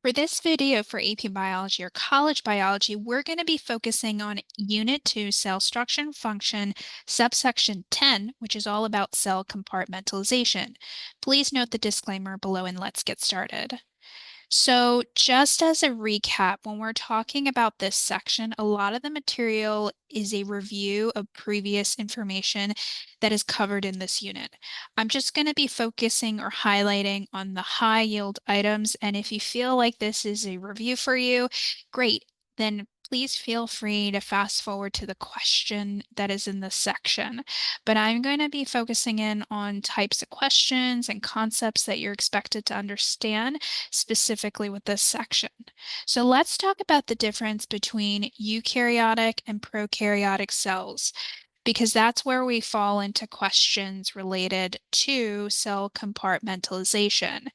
For this video for AP Biology or College Biology, we're going to be focusing on Unit 2, Cell Structure and Function, subsection 10, which is all about cell compartmentalization. Please note the disclaimer below and let's get started. So just as a recap, when we're talking about this section, a lot of the material is a review of previous information that is covered in this unit. I'm just going to be focusing or highlighting on the high yield items, and if you feel like this is a review for you, great. Then please feel free to fast forward to the question that is in this section. But I'm going to be focusing in on types of questions and concepts that you're expected to understand specifically with this section. So let's talk about the difference between eukaryotic and prokaryotic cells, because that's where we fall into questions related to cell compartmentalization.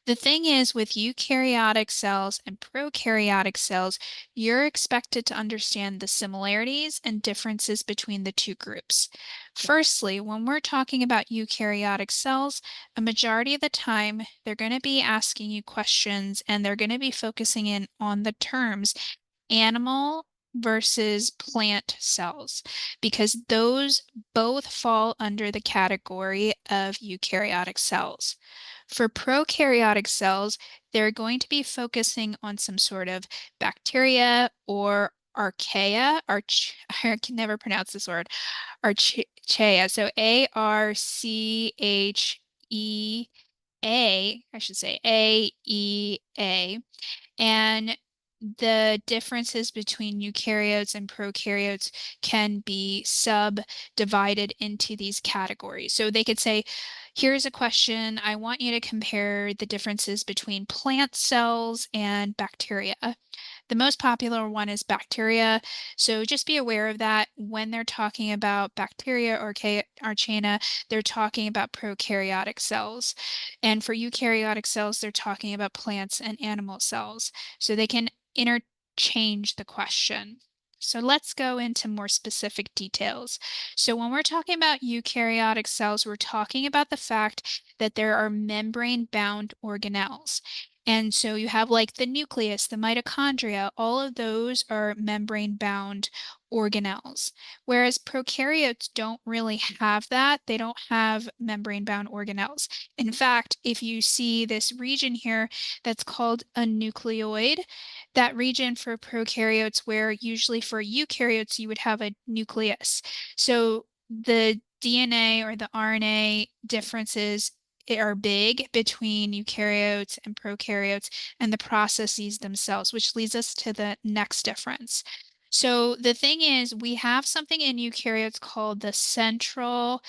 The thing is, with eukaryotic cells and prokaryotic cells, you're expected to understand the similarities and differences between the two groups. Firstly, when we're talking about eukaryotic cells, a majority of the time, they're going to be asking you questions and they're going to be focusing in on the terms animal versus plant cells, because those both fall under the category of eukaryotic cells. For prokaryotic cells, they're going to be focusing on some sort of bacteria or archaea, I can never pronounce this word, archaea. So I should say AEA. And the differences between eukaryotes and prokaryotes can be subdivided into these categories. So they could say, here's a question. I want you to compare the differences between plant cells and bacteria. The most popular one is bacteria. So just be aware of that when they're talking about bacteria or archaea, they're talking about prokaryotic cells. And for eukaryotic cells, they're talking about plants and animal cells. So they can interchange the question. So let's go into more specific details. So when we're talking about eukaryotic cells, we're talking about the fact that there are membrane-bound organelles. And so you have like the nucleus, the mitochondria, all of those are membrane-bound organelles. Whereas prokaryotes don't really have that. They don't have membrane-bound organelles. In fact, if you see this region here that's called a nucleoid, that region for prokaryotes, where usually for eukaryotes you would have a nucleus. So the DNA or the RNA differences are big between eukaryotes and prokaryotes and the processes themselves, which leads us to the next difference. So the thing is, we have something in eukaryotes called the central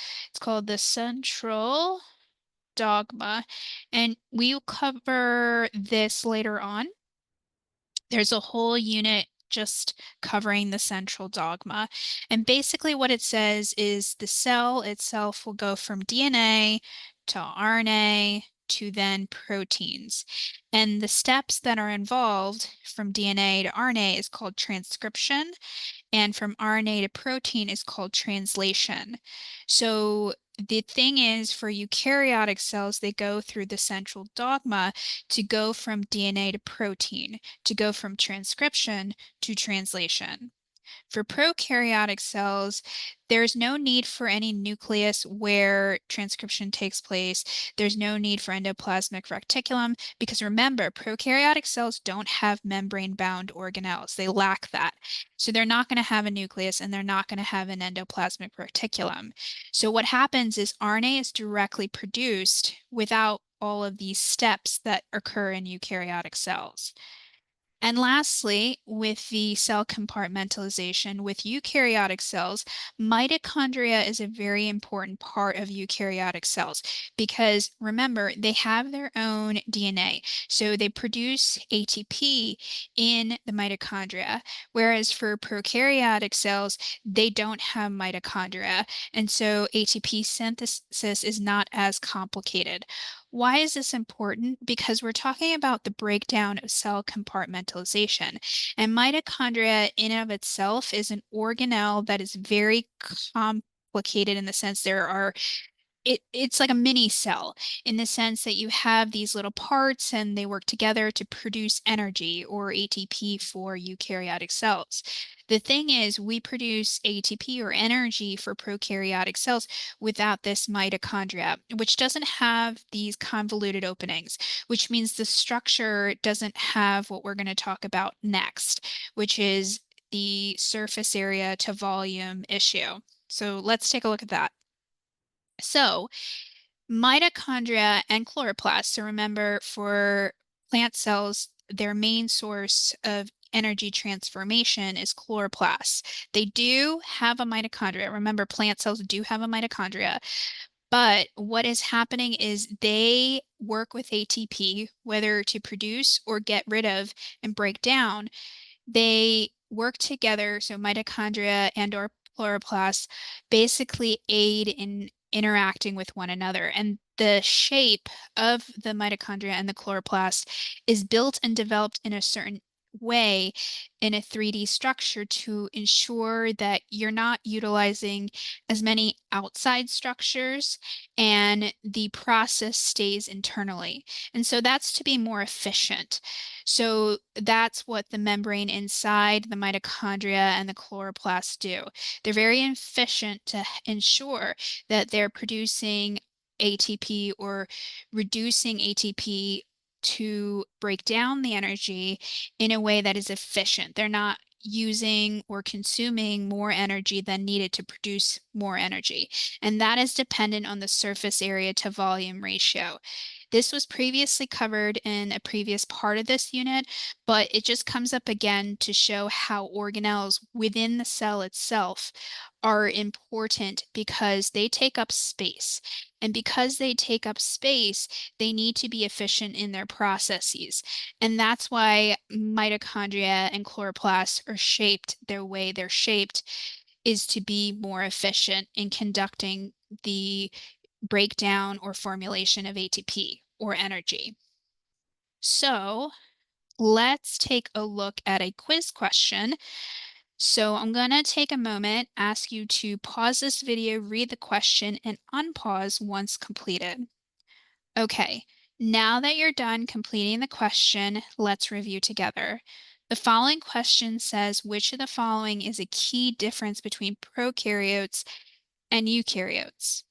dogma, and we'll cover this later on. There's a whole unit just covering the central dogma. And basically what it says is the cell itself will go from DNA to RNA to then proteins. And the steps that are involved from DNA to RNA is called transcription, and from RNA to protein is called translation. So the thing is, for eukaryotic cells, they go through the central dogma to go from DNA to protein, to go from transcription to translation. For prokaryotic cells, there's no need for any nucleus where transcription takes place. There's no need for endoplasmic reticulum because remember, prokaryotic cells don't have membrane-bound organelles. They lack that. So they're not going to have a nucleus and they're not going to have an endoplasmic reticulum. So what happens is RNA is directly produced without all of these steps that occur in eukaryotic cells. And lastly, with the cell compartmentalization, with eukaryotic cells, mitochondria is a very important part of eukaryotic cells because remember, they have their own DNA. So they produce ATP in the mitochondria, whereas for prokaryotic cells, they don't have mitochondria. And so ATP synthesis is not as complicated. Why is this important? Because we're talking about the breakdown of cell compartmentalization. And mitochondria in and of itself is an organelle that is very complicated in the sense there are it's like a mini cell in the sense that you have these little parts and they work together to produce energy or ATP for eukaryotic cells. The thing is, we produce ATP or energy for prokaryotic cells without this mitochondria, which doesn't have these convoluted openings, which means the structure doesn't have what we're going to talk about next, which is the surface area to volume issue. So let's take a look at that. So, mitochondria and chloroplasts, so remember for plant cells, their main source of energy transformation is chloroplasts. They do have a mitochondria. Remember, plant cells do have a mitochondria, but what is happening is they work with ATP, whether to produce or get rid of and break down. They work together, so mitochondria and or chloroplasts basically aid in interacting with one another. And the shape of the mitochondria and the chloroplast is built and developed in a certain way in a 3D structure to ensure that you're not utilizing as many outside structures and the process stays internally. And so that's to be more efficient. So that's what the membrane inside the mitochondria and the chloroplasts do. They're very efficient to ensure that they're producing ATP or reducing ATP to break down the energy in a way that is efficient. They're not using or consuming more energy than needed to produce more energy. And that is dependent on the surface area to volume ratio. This was previously covered in a previous part of this unit, but it just comes up again to show how organelles within the cell itself are important because they take up space. And because they take up space, they need to be efficient in their processes. And that's why mitochondria and chloroplasts are shaped the way they're shaped, is to be more efficient in conducting the breakdown or formulation of ATP or energy. So let's take a look at a quiz question. So I'm going to take a moment, ask you to pause this video, read the question, and unpause once completed. Okay, now that you're done completing the question, let's review together. The following question says, which of the following is a key difference between prokaryotes and eukaryotes?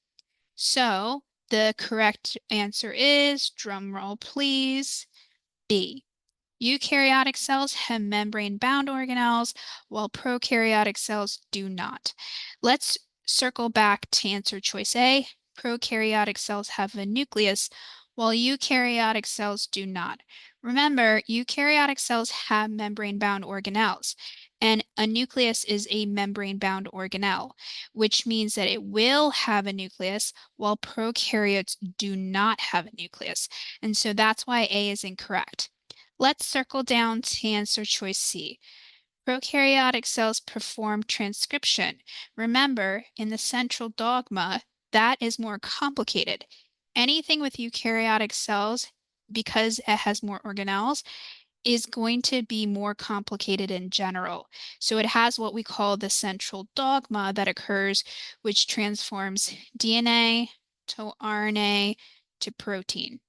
So the correct answer is, drum roll please, B. Eukaryotic cells have membrane-bound organelles, while prokaryotic cells do not. Let's circle back to answer choice A. Prokaryotic cells have a nucleus, while eukaryotic cells do not. Remember, eukaryotic cells have membrane-bound organelles, and a nucleus is a membrane-bound organelle, which means that it will have a nucleus, while prokaryotes do not have a nucleus. And so that's why A is incorrect. Let's circle down to answer choice C. Prokaryotic cells perform transcription. Remember, in the central dogma, that is more complicated. Anything with eukaryotic cells, because it has more organelles, is going to be more complicated in general. So it has what we call the central dogma that occurs, which transforms DNA to RNA to protein.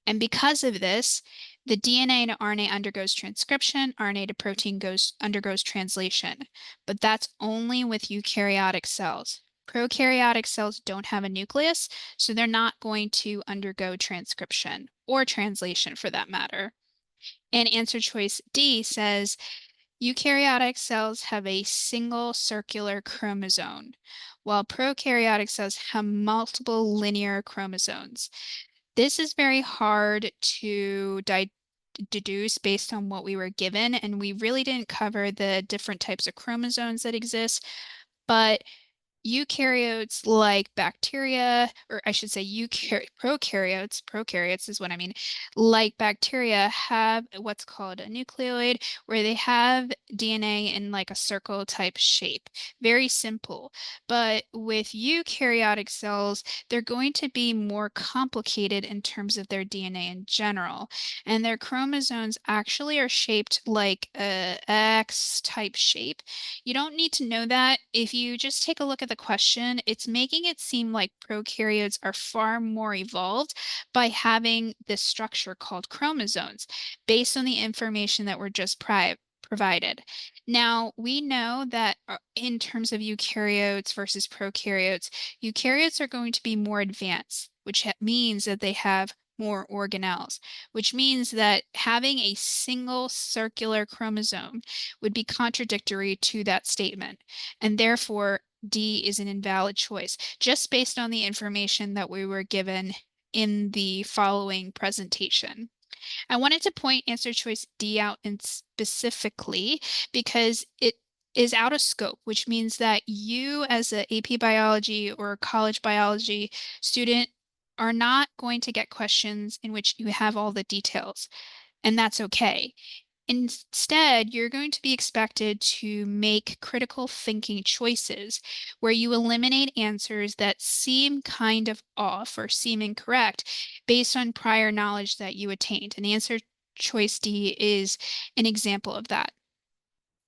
And because of this, the DNA to RNA undergoes transcription, RNA to protein undergoes translation. But that's only with eukaryotic cells. Prokaryotic cells don't have a nucleus, so they're not going to undergo transcription or translation for that matter. And answer choice D says eukaryotic cells have a single circular chromosome, while prokaryotic cells have multiple linear chromosomes. This is very hard to deduce based on what we were given, and we really didn't cover the different types of chromosomes that exist, but eukaryotes like bacteria, or I should say prokaryotes is what I mean, like bacteria have what's called a nucleoid, where they have DNA in like a circle type shape. Very simple. But with eukaryotic cells, they're going to be more complicated in terms of their DNA in general. And their chromosomes actually are shaped like a X type shape. You don't need to know that. If you just take a look at the the question, it's making it seem like prokaryotes are far more evolved by having this structure called chromosomes, based on the information that were just provided. Now, we know that in terms of eukaryotes versus prokaryotes, eukaryotes are going to be more advanced, which means that they have more organelles, which means that having a single circular chromosome would be contradictory to that statement, and therefore D is an invalid choice, just based on the information that we were given in the following presentation. I wanted to point answer choice D out in specifically because it is out of scope, which means that you as a AP biology or college biology student are not going to get questions in which you have all the details, and that's okay. Instead, you're going to be expected to make critical thinking choices where you eliminate answers that seem kind of off or seem incorrect based on prior knowledge that you attained. And answer choice D is an example of that.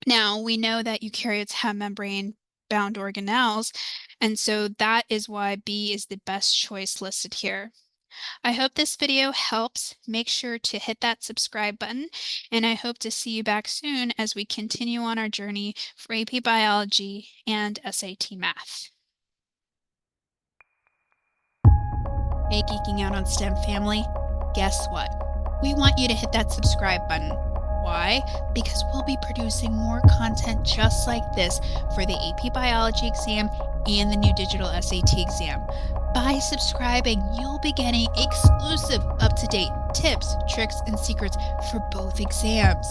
Now, we know that eukaryotes have membrane-bound organelles, and so that is why B is the best choice listed here. I hope this video helps. Make sure to hit that subscribe button, and I hope to see you back soon as we continue on our journey for AP Biology and SAT Math. Hey, Geeking Out on STEM family, guess what? We want you to hit that subscribe button. Why? Because we'll be producing more content just like this for the AP Biology exam and the new digital SAT exam. By subscribing, you'll be getting exclusive, up-to-date tips, tricks, and secrets for both exams.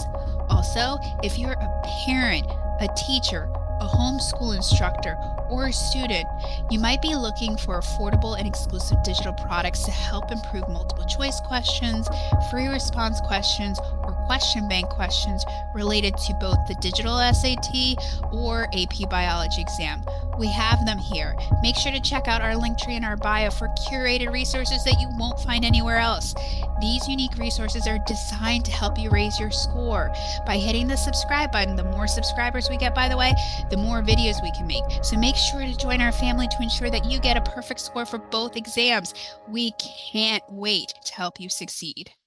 Also, if you're a parent, a teacher, a homeschool instructor, or a student, you might be looking for affordable and exclusive digital products to help improve multiple choice questions, free response questions, or question bank questions related to both the digital SAT or AP Biology exam. We have them here. Make sure to check out our link tree in our bio for curated resources that you won't find anywhere else. These unique resources are designed to help you raise your score. By hitting the subscribe button, the more subscribers we get, by the way, the more videos we can make. So make sure to join our family to ensure that you get a perfect score for both exams. We can't wait to help you succeed.